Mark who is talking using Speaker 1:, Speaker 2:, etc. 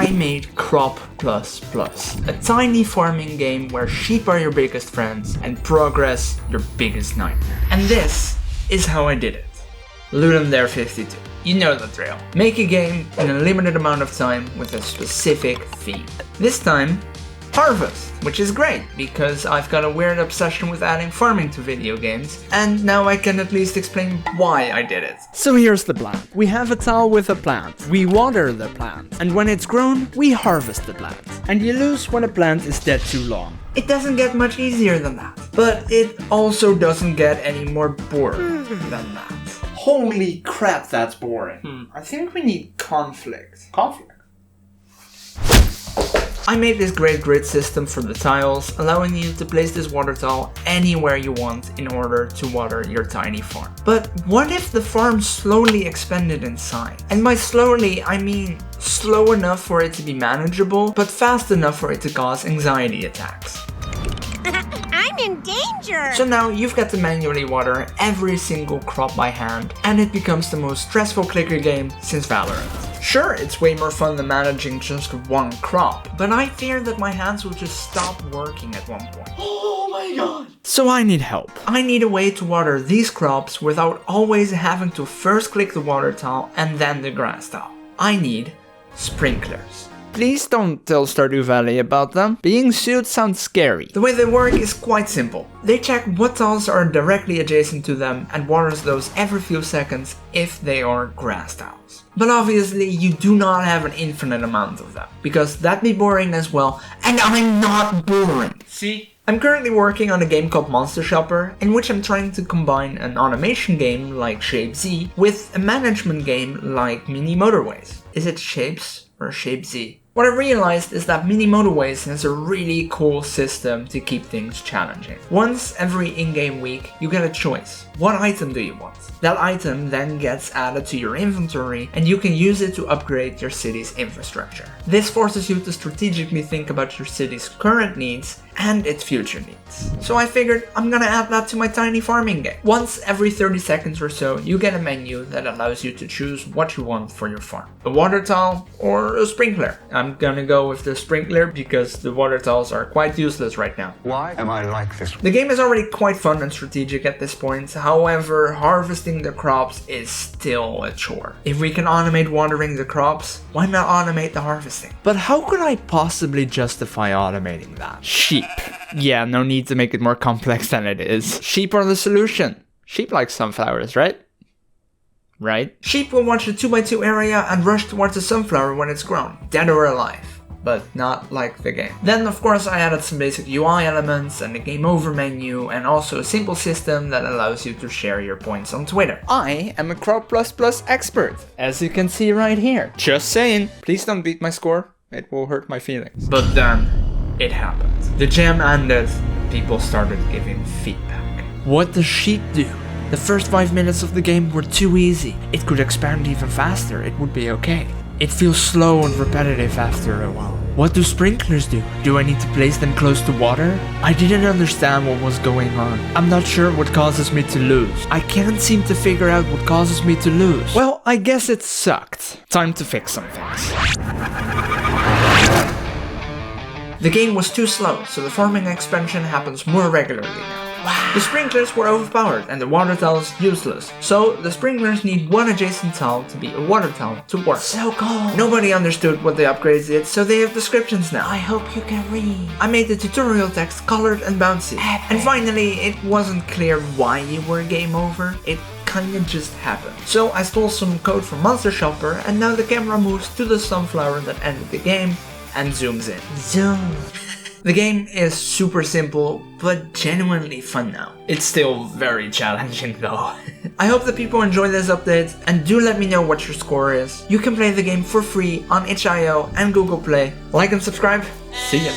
Speaker 1: I made Crop++, a tiny farming game where sheep are your biggest friends and progress your biggest nightmare. And this is how I did it. Ludum Dare 52. You know the drill. Make a game in a limited amount of time with a specific theme. This time, harvest, which is great because I've got a weird obsession with adding farming to video games, and now I can at least explain why I did it.
Speaker 2: So here's the plan. We have a tile with a plant. We water the plant. And when it's grown, we harvest the plant. And you lose when a plant is dead too long.
Speaker 1: It doesn't get much easier than that. But it also doesn't get any more boring than that.
Speaker 2: Holy crap, that's boring.
Speaker 1: I think we need conflict.
Speaker 2: Conflict?
Speaker 1: I made this great grid system for the tiles, allowing you to place this water tile anywhere you want in order to water your tiny farm. But what if the farm slowly expanded in size? And by slowly, I mean slow enough for it to be manageable, but fast enough for it to cause anxiety attacks.
Speaker 3: I'm in danger!
Speaker 1: So now you've got to manually water every single crop by hand, and it becomes the most stressful clicker game since Valorant. Sure, it's way more fun than managing just one crop, but I fear that my hands will just stop working at one point.
Speaker 2: Oh my god! So I need help.
Speaker 1: I need a way to water these crops without always having to first click the water tile and then the grass tile. I need sprinklers.
Speaker 2: Please don't tell Stardew Valley about them. Being sued sounds scary.
Speaker 1: The way they work is quite simple. They check what tiles are directly adjacent to them and waters those every few seconds if they are grass tiles. But obviously you do not have an infinite amount of them, because that'd be boring as well, and I'm not boring.
Speaker 2: See?
Speaker 1: I'm currently working on a game called Monster Shopper, in which I'm trying to combine an automation game like Shape Z with a management game like Mini Motorways. Is it Shapes or Shape Z? What I realized is that Mini Motorways has a really cool system to keep things challenging. Once every in-game week, you get a choice. What item do you want? That item then gets added to your inventory and you can use it to upgrade your city's infrastructure. This forces you to strategically think about your city's current needs and its future needs. So I figured I'm gonna add that to my tiny farming game. Once every 30 seconds or so, you get a menu that allows you to choose what you want for your farm. A water tile or a sprinkler. I'm gonna go with the sprinkler because the water tiles are quite useless right now.
Speaker 4: Why am I like this?
Speaker 1: The game is already quite fun and strategic at this point, however, harvesting the crops is still a chore. If we can automate watering the crops, why not automate the harvesting?
Speaker 2: But how could I possibly justify automating that? Sheep. Yeah, no need to make it more complex than it is. Sheep are the solution. Sheep like sunflowers, right? Right?
Speaker 1: Sheep will watch the 2x2 area and rush towards the sunflower when it's grown, dead or alive. But not like the game. Then of course I added some basic UI elements and a game over menu and also a simple system that allows you to share your points on Twitter.
Speaker 2: I am a Crop++ expert, as you can see right here. Just saying. Please don't beat my score. It will hurt my feelings.
Speaker 1: But then, it happened. The jam ended, people started giving feedback.
Speaker 2: What does sheep do? The first 5 minutes of the game were too easy. It could expand even faster, it would be okay. It feels slow and repetitive after a while. What do sprinklers do? Do I need to place them close to water? I didn't understand what was going on. I'm not sure what causes me to lose. I can't seem to figure out what causes me to lose. Well, I guess it sucked. Time to fix some things.
Speaker 1: The game was too slow, so the farming expansion happens more regularly now. Wow. The sprinklers were overpowered and the water tiles useless, so the sprinklers need one adjacent tile to be a water tile to work.
Speaker 2: So cool.
Speaker 1: Nobody understood what the upgrades did, so they have descriptions now.
Speaker 2: I hope you can read.
Speaker 1: I made the tutorial text colored and bouncy. Epic. And finally, it wasn't clear why you were game over. It kinda just happened. So I stole some code from Monster Shopper, and now the camera moves to the sunflower that ended the game and zooms in.
Speaker 2: Zoom.
Speaker 1: The game is super simple, but genuinely fun now. It's still very challenging though. I hope that people enjoy this update, and do let me know what your score is. You can play the game for free on itch.io and Google Play. Like and subscribe. See ya!